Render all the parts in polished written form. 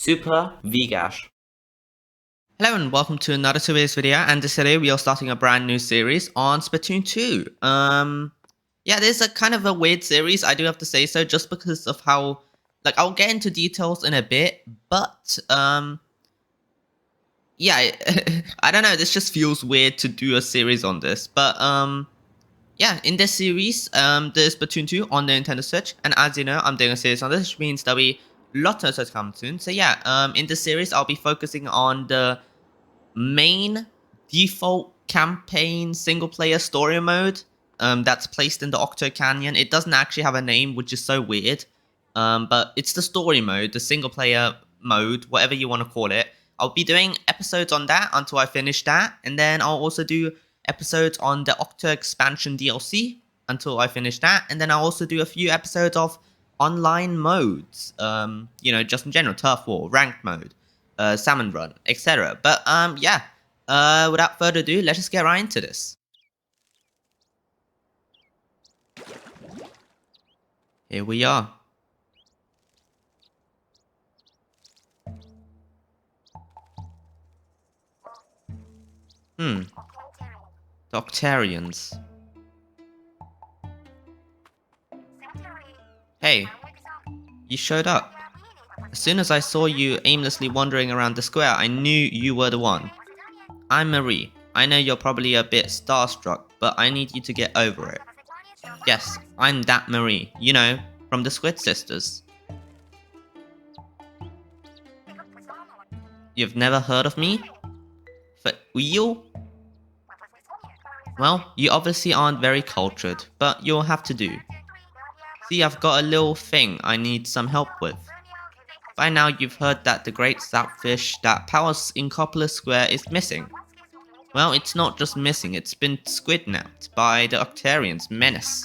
supervigash. Hello and welcome to another today's video, and today we are starting a brand new series on Splatoon 2. Yeah, this is a kind of a weird series, I do have to say so, just because of how, I'll get into details in a bit, but, yeah, I don't know, this just feels weird to do a series on this, but, yeah, in this series, there's Splatoon 2 on the Nintendo Switch, and as you know, I'm doing a series on this, which means there'll be lots of such coming soon. So yeah, in this series, I'll be focusing on the main default campaign single player story mode that's placed in the Octo Canyon. It doesn't actually have a name, which is so weird. But it's the story mode, the single player mode, whatever you want to call it. I'll be doing episodes on that until I finish that, and then I'll also do episodes on the Octo expansion DLC until I finish that, and then I'll also do a few episodes of online modes. Just in general, turf war, ranked mode, salmon run, etc. But yeah. Without further ado, let's just get right into this. Here we are. The Octarians. Hey, you showed up. As soon as I saw you aimlessly wandering around the square, I knew you were the one. I'm Marie. I know you're probably a bit starstruck, but I need you to get over it. Yes, I'm that Marie, you know, from the Squid Sisters. You've never heard of me? For real? Well, you obviously aren't very cultured, but you'll have to do. See, I've got a little thing I need some help with. By now you've heard that the great sapfish that powers Inkopolis Square is missing. Well, it's not just missing, it's been squidnapped by the Octarians' menace.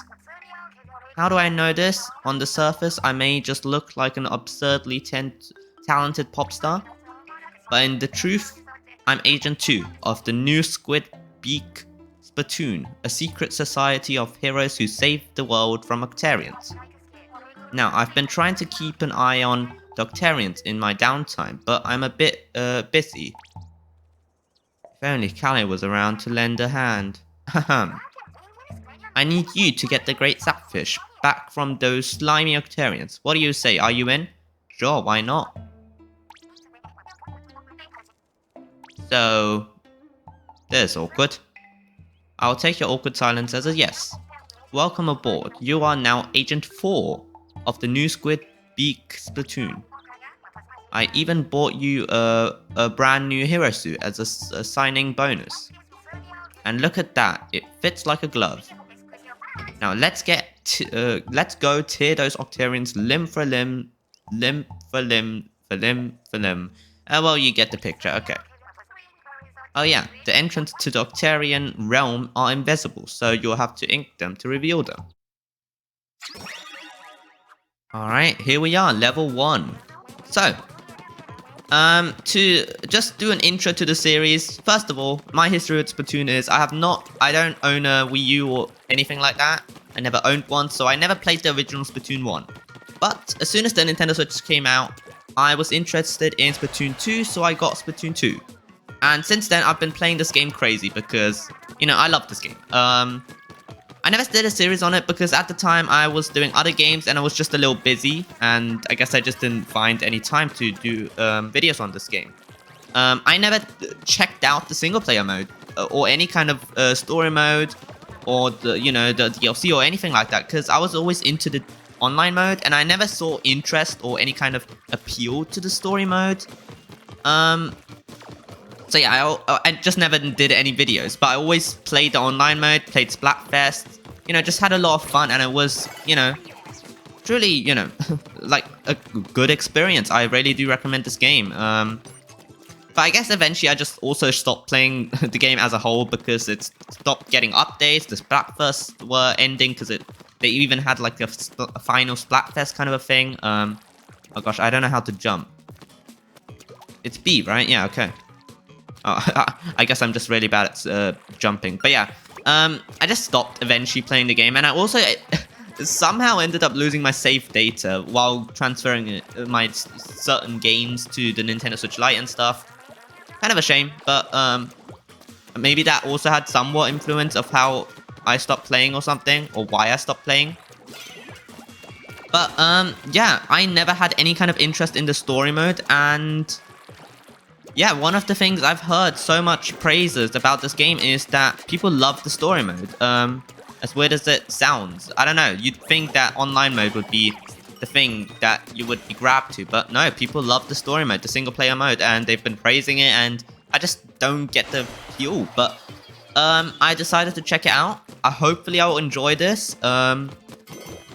How do I know this? On the surface, I may just look like an absurdly talented pop star, but in the truth, I'm Agent 2 of the new Squid Beak Splatoon, a secret society of heroes who save the world from Octarians. Now, I've been trying to keep an eye on the Octarians in my downtime, but I'm a bit busy. If only Callie was around to lend a hand. I need you to get the great sapfish back from those slimy Octarians. What do you say? Are you in? Sure, why not? So, there's awkward. I'll take your awkward silence as a yes. Welcome aboard. You are now Agent 4 of the new Squid Beak Splatoon. I even bought you a brand new hero suit as a signing bonus. And look at that, it fits like a glove. Now let's go tear those Octarians limb for limb, limb for limb, for limb for limb. Well, you get the picture, okay. Oh yeah, the entrance to the Octarian realm are invisible, so you'll have to ink them to reveal them. Alright, here we are, level 1. So, to just do an intro to the series, first of all, my history with Splatoon is I don't own a Wii U or anything like that. I never owned one, so I never played the original Splatoon 1. But as soon as the Nintendo Switch came out, I was interested in Splatoon 2, so I got Splatoon 2. And since then, I've been playing this game crazy because, you know, I love this game. I never did a series on it because at the time I was doing other games and I was just a little busy. And I guess I just didn't find any time to do videos on this game. I never checked out the single player mode or any kind of story mode or the DLC or anything like that. Because I was always into the online mode and I never saw interest or any kind of appeal to the story mode. So yeah, I just never did any videos, but I always played the online mode, played Splatfest, just had a lot of fun, and it was, truly, like a good experience. I really do recommend this game. But I guess eventually I just also stopped playing the game as a whole because it stopped getting updates. The Splatfest were ending because they even had like a final Splatfest kind of a thing. Oh gosh, I don't know how to jump. It's B, right? Yeah, okay. I guess I'm just really bad at jumping. But yeah, I just stopped eventually playing the game. And I also, somehow ended up losing my save data while transferring my certain games to the Nintendo Switch Lite and stuff. Kind of a shame, but maybe that also had somewhat influence of how I stopped playing or something, or why I stopped playing. But yeah, I never had any kind of interest in the story mode, and yeah, one of the things I've heard so much praises about this game is that people love the story mode. As weird as it sounds, I don't know, you'd think that online mode would be the thing that you would be grabbed to, but no, people love the story mode, the single player mode, and they've been praising it, and I just don't get the appeal. But I decided to check it out. Hopefully I'll enjoy this.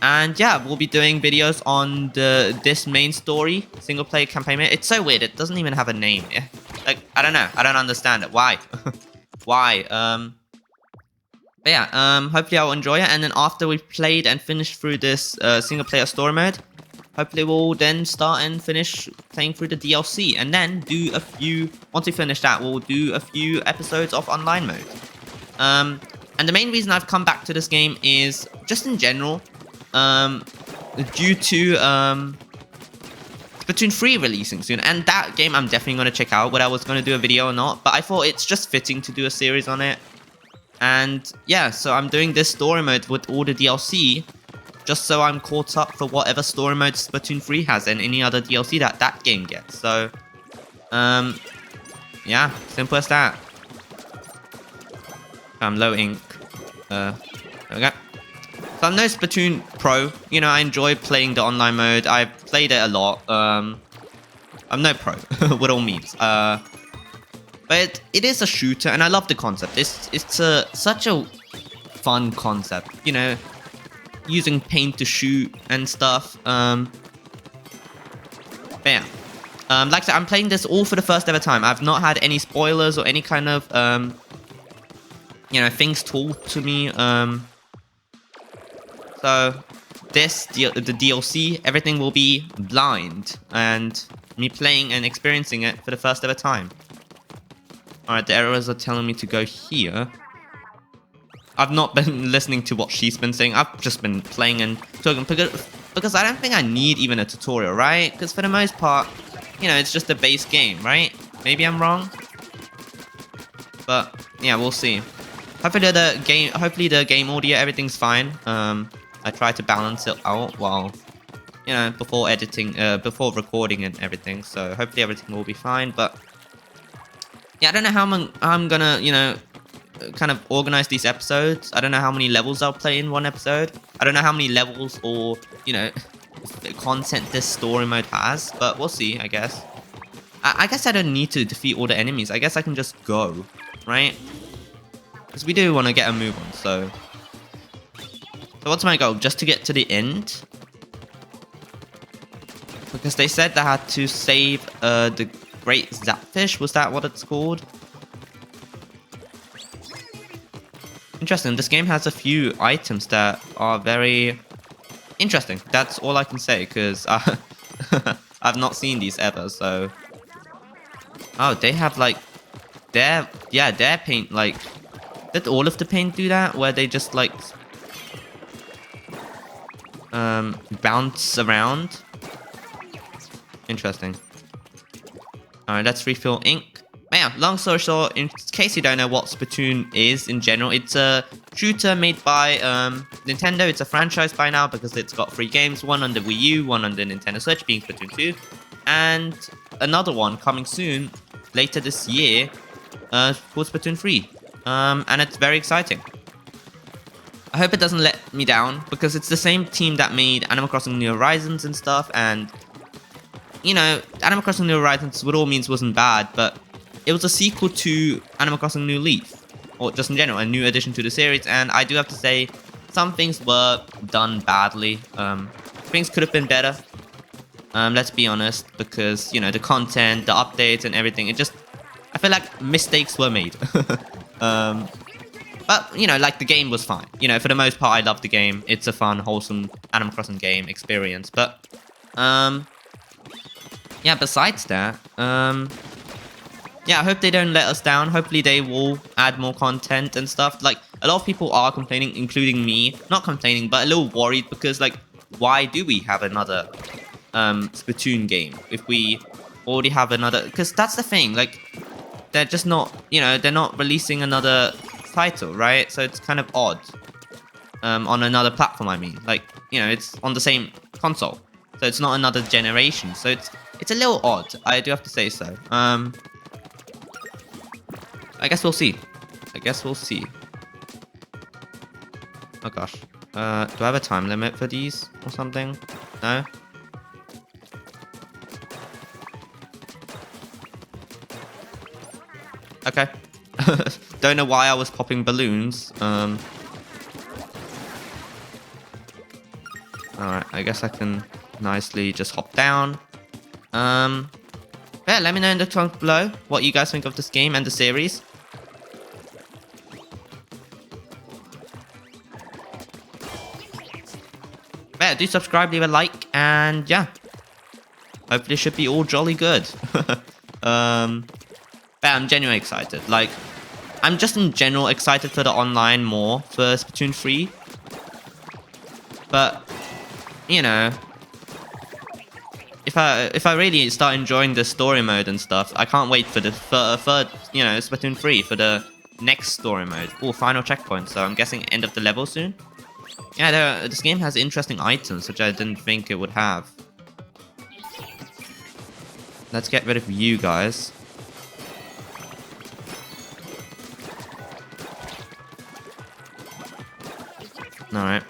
And yeah, we'll be doing videos on this main story, single player campaign mode. It's so weird, it doesn't even have a name. Like, I don't know, I don't understand it. Why? Why? But yeah, hopefully I'll enjoy it, and then after we've played and finished through this single player story mode, hopefully we'll then start and finish playing through the DLC, and then do a few, once we finish that, we'll do a few episodes of online mode. And the main reason I've come back to this game is, just in general, due to Splatoon 3 releasing soon, and that game I'm definitely going to check out, whether I was going to do a video or not, but I thought it's just fitting to do a series on it. And yeah, so I'm doing this story mode with all the DLC, just so I'm caught up for whatever story mode Splatoon 3 has and any other DLC that game gets. So, yeah, simple as that. I'm low ink. There we go. So I'm no Splatoon pro. You know, I enjoy playing the online mode. I've played it a lot. I'm no pro, with all means. But it is a shooter, and I love the concept. It's such a fun concept, you know, using paint to shoot and stuff. But yeah, like I said, I'm playing this all for the first ever time. I've not had any spoilers or any kind of you know, things told to me. So the DLC, everything will be blind, and me playing and experiencing it for the first ever time. Alright, the arrows are telling me to go here. I've not been listening to what she's been saying. I've just been playing and talking, because I don't think I need even a tutorial, right? Because for the most part, you know, it's just a base game, right? Maybe I'm wrong, but yeah, we'll see. Hopefully the game audio, everything's fine. I try to balance it out while, you know, before editing, before recording and everything. So hopefully everything will be fine. But yeah, I don't know how I'm gonna, you know, kind of organize these episodes. I don't know how many levels I'll play in one episode. I don't know how many levels or, you know, content this story mode has. But we'll see, I guess. I guess I don't need to defeat all the enemies. I guess I can just go, right? Because we do want to get a move on, so what's my goal? Just to get to the end? Because they said they had to save the Great Zapfish. Was that what it's called? Interesting. This game has a few items that are very interesting. That's all I can say, because I've not seen these ever, so... Oh, they have, like... their paint, like... Did all of the paint do that? Where they just, like... bounce around? Interesting. Alright, let's refill ink. But yeah, long story short, in case you don't know what Splatoon is in general, it's a shooter made by Nintendo. It's a franchise by now because it's got 3 games. One on the Wii U, one on the Nintendo Switch, being Splatoon 2. And another one coming soon, later this year, for Splatoon 3. And it's very exciting. I hope it doesn't let me down, because it's the same team that made Animal Crossing New Horizons and stuff, and, you know, Animal Crossing New Horizons, with all means, wasn't bad, but it was a sequel to Animal Crossing New Leaf, or just in general, a new addition to the series, and I do have to say, some things were done badly. Things could have been better, let's be honest, because, you know, the content, the updates, and everything, I feel like mistakes were made. But, you know, like, the game was fine. You know, for the most part, I loved the game. It's a fun, wholesome Animal Crossing game experience. But, yeah, besides that, yeah, I hope they don't let us down. Hopefully they will add more content and stuff. Like, a lot of people are complaining, including me. Not complaining, but a little worried because, like, why do we have another Splatoon game if we already have another? Because that's the thing, like, they're just not, they're not releasing another title, right? So it's kind of odd. On another platform, I mean, like, it's on the same console, so it's not another generation. So it's a little odd. I do have to say so. I guess we'll see. Oh gosh. Do I have a time limit for these or something? No? Okay. Don't know why I was popping balloons. Alright, I guess I can nicely just hop down. Yeah, let me know in the comments below what you guys think of this game and the series. Yeah, do subscribe, leave a like, and yeah. Hopefully it should be all jolly good. Yeah, I'm genuinely excited. Like, I'm just in general excited for the online more for Splatoon 3. But, if I really start enjoying the story mode and stuff, I can't wait for the third, Splatoon 3 for the next story mode. Oh, final checkpoint. So I'm guessing end of the level soon. Yeah, this game has interesting items, which I didn't think it would have. Let's get rid of you guys. Alright.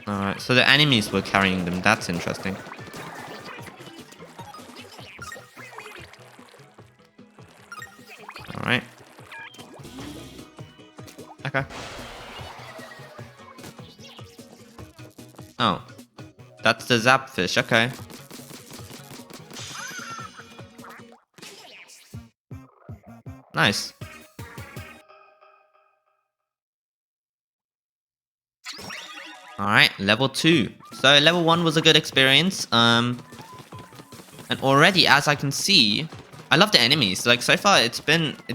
Alright, so the enemies were carrying them. That's interesting. Alright. Okay. Oh. That's the zapfish, okay. Nice. Alright, level 2. So level 1 was a good experience. And already, as I can see, I love the enemies. Like, so far it's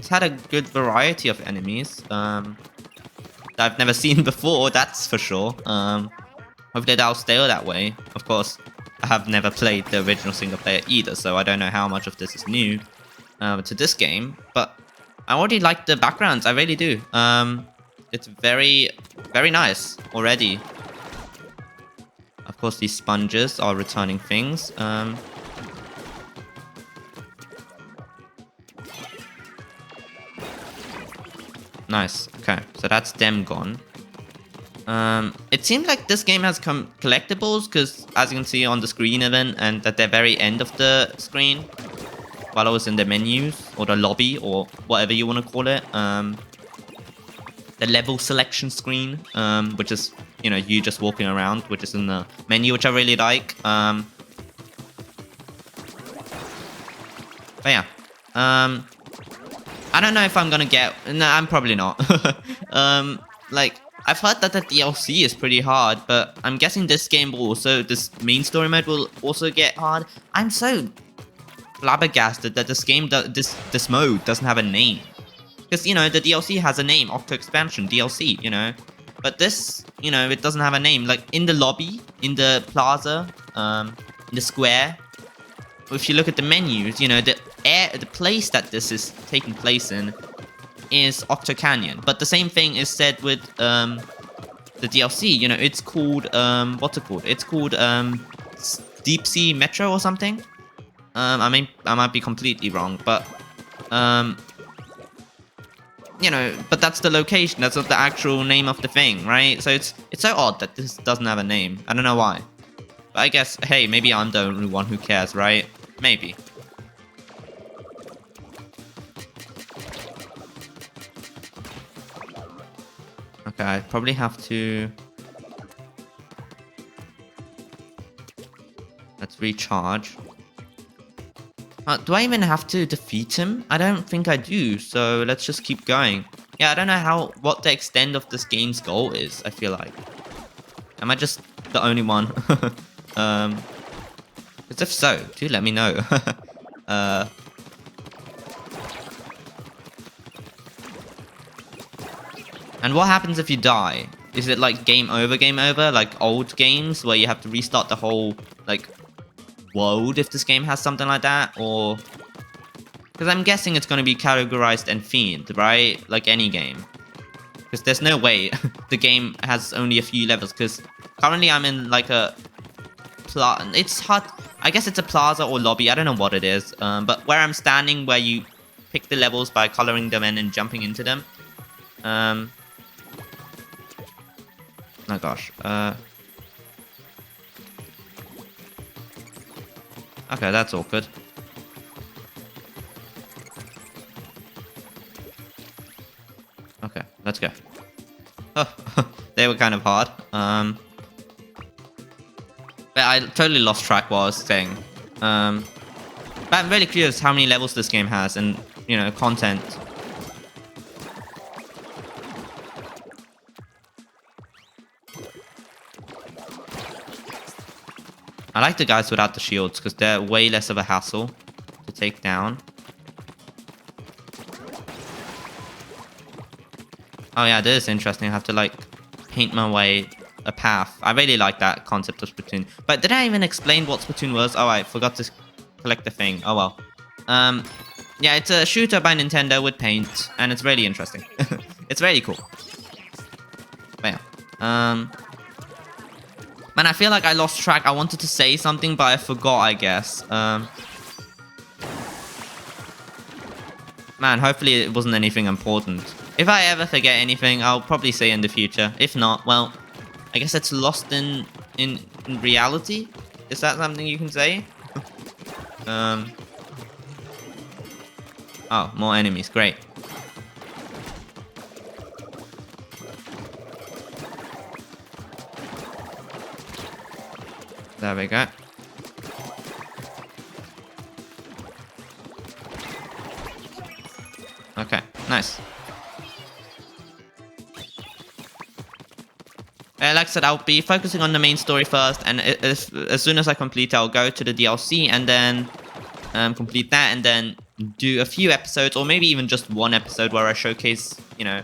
had a good variety of enemies. That I've never seen before, that's for sure. Hopefully that'll stay that way. Of course, I have never played the original single player either, so I don't know how much of this is new to this game. But I already like the backgrounds, I really do. It's very, very nice already. Of course, these sponges are returning things. Nice. Okay, so that's them gone. It seems like this game has collectibles, because as you can see on the screen even, and at the very end of the screen, while I was in the menus, or the lobby, or whatever you want to call it, the level selection screen, which is, you just walking around, which is in the menu, which I really like. But yeah. I don't know if I'm gonna get... No, I'm probably not. Like, I've heard that the DLC is pretty hard, but I'm guessing this game will also... This main story mode will also get hard. I'm so flabbergasted that this game... This mode doesn't have a name. Because, the DLC has a name. Octo Expansion DLC, But this, it doesn't have a name. Like, in the lobby, in the plaza, in the square... If you look at the menus, the place that this is taking place in is Octo Canyon. But the same thing is said with the DLC. It's called what's it called? It's called Deep Sea Metro or something. I might be completely wrong, but but that's the location. That's not the actual name of the thing, right? So it's so odd that this doesn't have a name. I don't know why. But I guess, hey, maybe I'm the only one who cares, right? Maybe. Okay, I probably have to... Let's recharge. Do I even have to defeat him? I don't think I do, so let's just keep going. Yeah, I don't know what the extent of this game's goal is, I feel like. Am I just the only one? Because if so, do let me know. uh, and what happens if you die? Is it like game over, like old games where you have to restart the whole, like, world if this game has something like that? Or... because I'm guessing it's going to be categorized and themed, right? Like any game. Because there's no way the game has only a few levels. Because currently I'm in like a... it's hard... I guess it's a plaza or lobby. I don't know what it is. But where I'm standing, where you pick the levels by coloring them in and jumping into them. Oh gosh. Okay, that's awkward. Okay, let's go. Oh, they were kind of hard. But I totally lost track what I was saying. But I'm really curious how many levels this game has and, you know, content. I like the guys without the shields because they're way less of a hassle to take down. Oh yeah, this is interesting. I have to like paint my way a path. I really like that concept of Splatoon. But did I even explain what Splatoon was? Oh, I forgot to collect the thing. Oh well. Yeah, it's a shooter by Nintendo with paint, and it's really interesting. It's really cool. But yeah. Man, I feel like I lost track. I wanted to say something, but I forgot, I guess. Man, hopefully it wasn't anything important. If I ever forget anything, I'll probably say in the future. If not, well, I guess it's lost in reality? Is that something you can say? Oh, more enemies. Great. There we go. Okay, nice. Like I said, I'll be focusing on the main story first, and as soon as I complete it, I'll go to the DLC and then complete that, and then do a few episodes, or maybe even just one episode where I showcase, you know,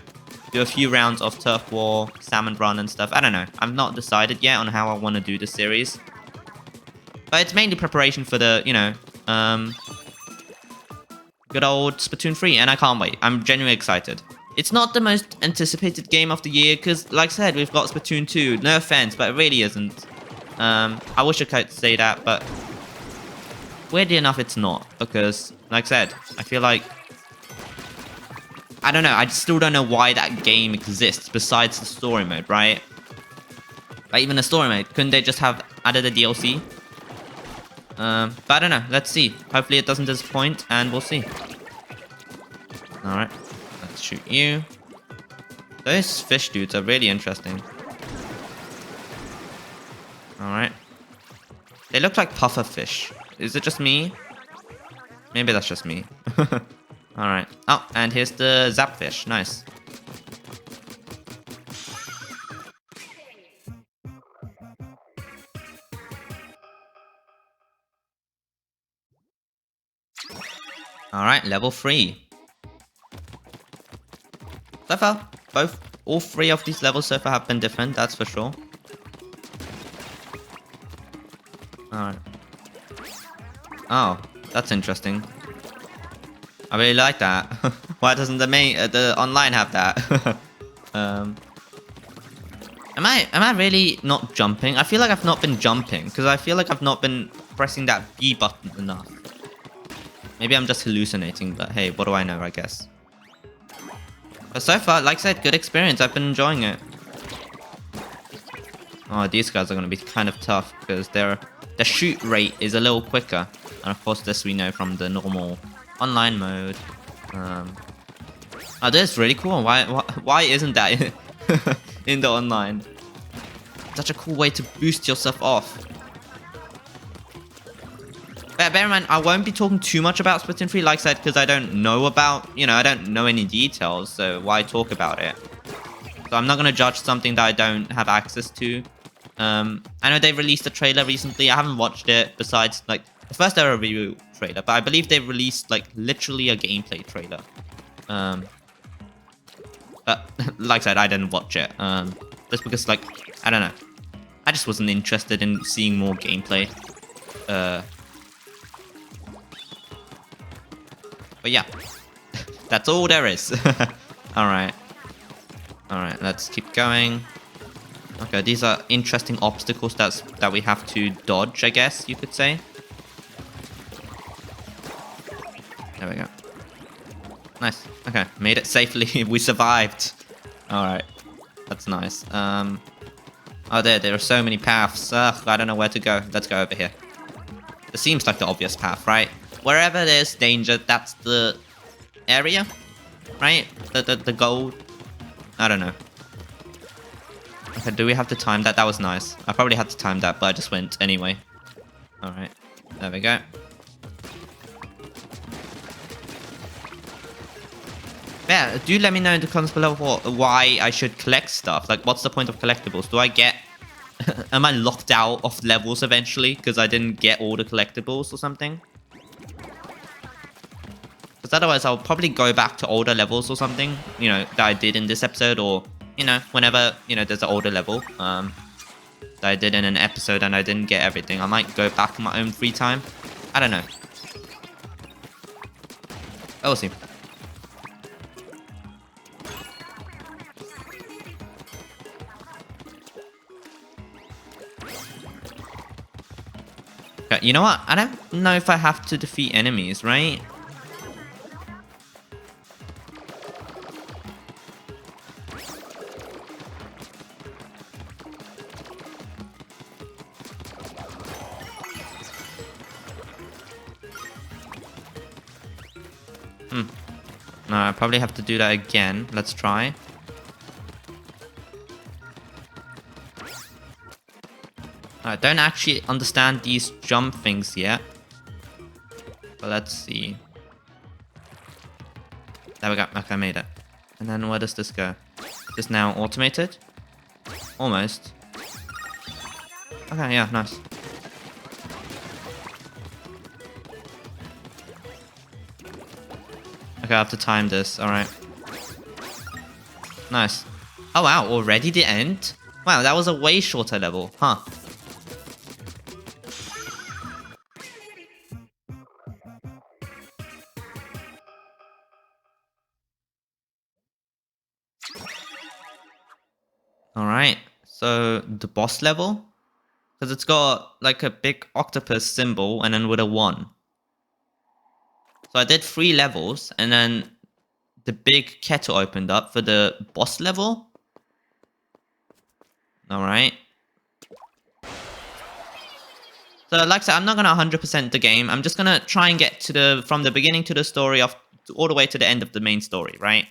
do a few rounds of Turf War, Salmon Run and stuff. I don't know. I've not decided yet on how I want to do this series. But it's mainly preparation for the, you know, good old Splatoon 3, and I can't wait. I'm genuinely excited. It's not the most anticipated game of the year, because, like I said, we've got Splatoon 2. No offense, but it really isn't. I wish I could say that, but weirdly enough, it's not. Because, like I said, I feel like... I don't know, I still don't know why that game exists, besides the story mode, right? Like, even the story mode, couldn't they just have added a DLC? But I don't know, let's see. Hopefully it doesn't disappoint, and we'll see. Alright. Let's shoot you. Those fish dudes are really interesting. Alright. They look like puffer fish. Is it just me? Maybe that's just me. Alright. Oh, and here's the zap fish. Nice. Alright, level 3. So far, all three of these levels so far have been different, that's for sure. Alright. Oh, that's interesting. I really like that. Why doesn't the online have that? Am I really not jumping? I feel like I've not been jumping, because I feel like I've not been pressing that B button enough. Maybe I'm just hallucinating, but hey, what do I know, I guess. But so far, like I said, good experience. I've been enjoying it. Oh, these guys are going to be kind of tough because their shoot rate is a little quicker. And of course, this we know from the normal online mode. Oh, this is really cool. Why isn't that in the online? Such a cool way to boost yourself off. But But bear in mind, I won't be talking too much about Splatoon 3, like I said, because I don't know about, I don't know any details, so why talk about it? So I'm not going to judge something that I don't have access to. I know they released a trailer recently. I haven't watched it besides, like, the first ever review trailer, but I believe they released, like, literally a gameplay trailer. But, like I said, I didn't watch it. Just because, like, I don't know. I just wasn't interested in seeing more gameplay. But yeah, that's all there is. Alright. Alright, let's keep going. Okay, these are interesting obstacles that we have to dodge, I guess you could say. There we go. Nice. Okay, made it safely. We survived. Alright. That's nice. Oh, there are so many paths. Ugh, I don't know where to go. Let's go over here. It seems like the obvious path, right? Wherever there's danger, that's the area, right? The goal. I don't know. Okay, do we have to time that? That was nice. I probably had to time that, but I just went anyway. Alright. There we go. Yeah, do let me know in the comments below why I should collect stuff. Like, what's the point of collectibles? Do I get... Am I locked out of levels eventually because I didn't get all the collectibles or something? Because otherwise I'll probably go back to older levels or something, that I did in this episode, or, whenever, there's an older level, that I did in an episode and I didn't get everything. I might go back in my own free time. I don't know. But we'll see. You know what? I don't know if I have to defeat enemies, right? No, I probably have to do that again. Let's try. I don't actually understand these jump things yet. But let's see. There we go. Okay, I made it. And then where does this go? Is this now automated? Almost. Okay, yeah, nice. Okay, I have to time this. Alright. Nice. Oh wow, already the end? Wow, that was a way shorter level. Huh. Alright, so the boss level? Because it's got like a big octopus symbol and then with a 1. So I did 3 levels and then the big kettle opened up for the boss level. Alright. So like I said, I'm not going to 100% the game. I'm just going to try and get to from the beginning to the story all the way to the end of the main story, right?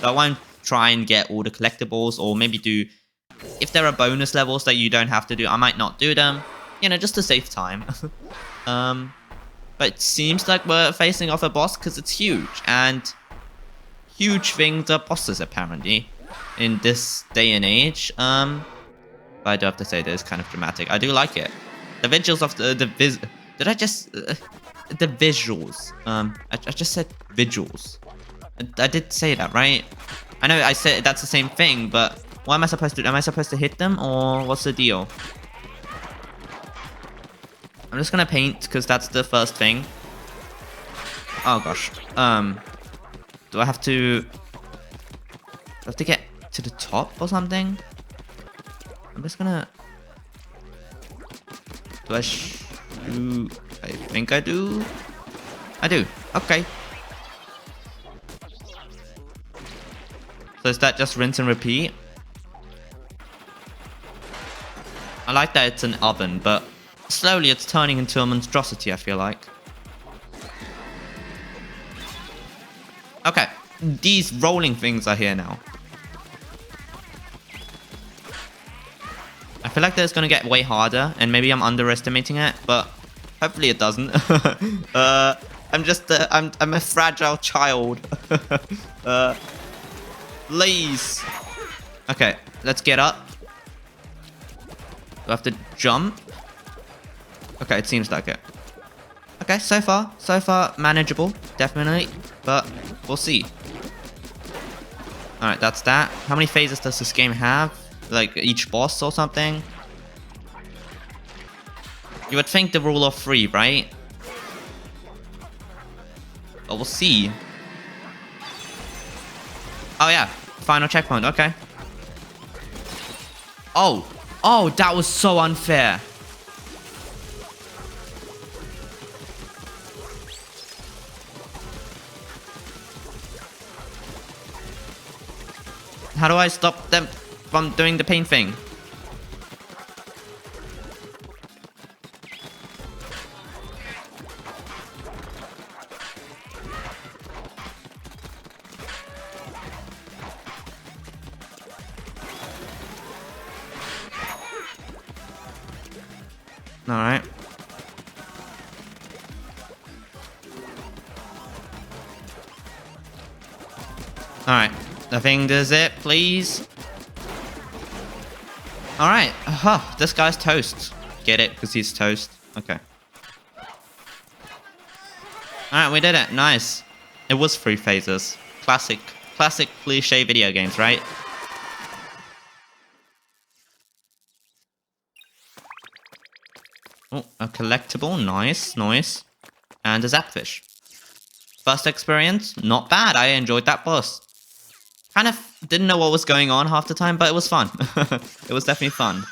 So I won't try and get all the collectibles, or maybe do, if there are bonus levels that you don't have to do, I might not do them, just to save time. But it seems like we're facing off a boss because it's huge, and huge things are bosses apparently in this day and age. But I do have to say that it's kind of dramatic. I do like it. The visuals of the visuals. I just said visuals. I did say that, right? I know I said that's the same thing, but what am I supposed to do? Am I supposed to hit them, or what's the deal? I'm just gonna paint, because that's the first thing. Oh gosh. Do I have to get to the top or something? I'm just gonna... Do I I think I do. I do. Okay. So is that just rinse and repeat? I like that it's an oven, but slowly it's turning into a monstrosity, I feel like. Okay, these rolling things are here now. I feel like that's gonna get way harder, and maybe I'm underestimating it, but Hopefully it doesn't. I'm a fragile child. Please. Okay, let's get up. Do I have to jump? Okay, it seems like it. Okay, so far manageable, definitely, but we'll see. Alright, that's that. How many phases does this game have? Like each boss or something? You would think the rule of 3, right? But we'll see. Oh yeah, final checkpoint, okay. Oh, that was so unfair. How do I stop them from doing the pain thing? Alright. Alright. I think this is it, please. Alright. This guy's toast. Get it? Because he's toast. Okay. Alright, we did it. Nice. It was 3 phases. Classic cliche video games, right? Oh, a collectible. Nice. And a zapfish. First experience, not bad. I enjoyed that boss. Kind of didn't know what was going on half the time, but it was fun. It was definitely fun.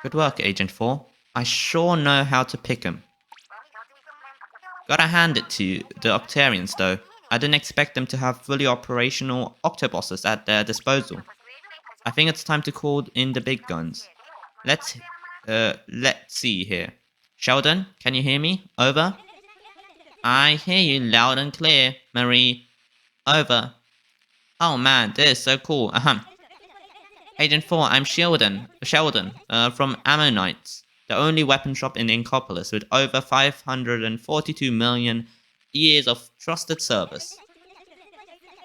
Good work, Agent 4. I sure know how to pick 'em. Gotta hand it to the Octarians, though. I didn't expect them to have fully operational octobosses at their disposal. I think it's time to call in the big guns. Let's see here. Sheldon, can you hear me? Over. I hear you loud and clear, Marie. Over. Oh man, this is so cool. Agent 4, I'm Sheldon, from Ammonites, the only weapon shop in Inkopolis with over 542 million years of trusted service.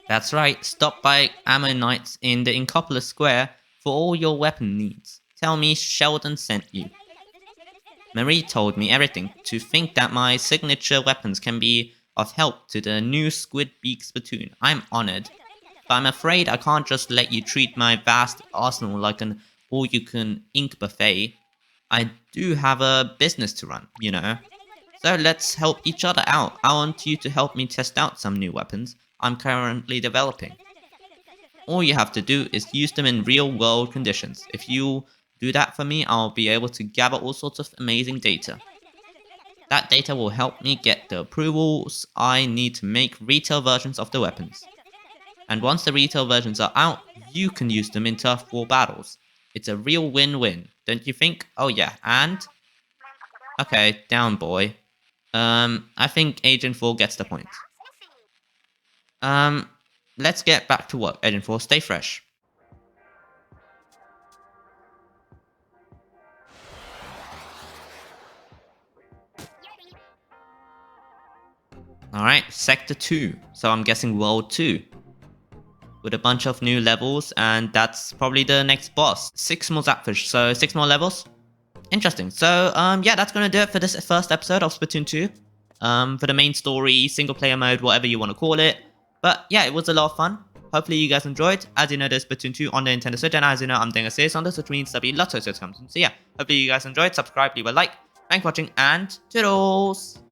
That's right, stop by Ammonites in the Inkopolis Square for all your weapon needs. Tell me Sheldon sent you. Marie told me everything. To think that my signature weapons can be of help to the new Squid Beak Splatoon. I'm honored. But I'm afraid I can't just let you treat my vast arsenal like an all-you-can-ink buffet. I do have a business to run, you know. So let's help each other out. I want you to help me test out some new weapons I'm currently developing. All you have to do is use them in real-world conditions. If you do that for me, I'll be able to gather all sorts of amazing data. That data will help me get the approvals I need to make retail versions of the weapons. And once the retail versions are out, you can use them in turf war battles. It's a real win-win, don't you think? Oh yeah, and... Okay, down boy. I think Agent 4 gets the point. Let's get back to work, Agent 4. Stay fresh. Alright, Sector 2. So I'm guessing World 2. With a bunch of new levels, and that's probably the next boss. 6 more Zapfish, so 6 more levels. Interesting. So, yeah, that's gonna do it for this first episode of Splatoon 2. For the main story, single player mode, whatever you want to call it. But yeah, it was a lot of fun. Hopefully you guys enjoyed. As you know, there's Splatoon 2 on the Nintendo Switch, and as you know, I'm doing a series on this, which means there'll be lots of content. So yeah, hopefully you guys enjoyed. Subscribe, leave a like. Thanks for watching, and toodles!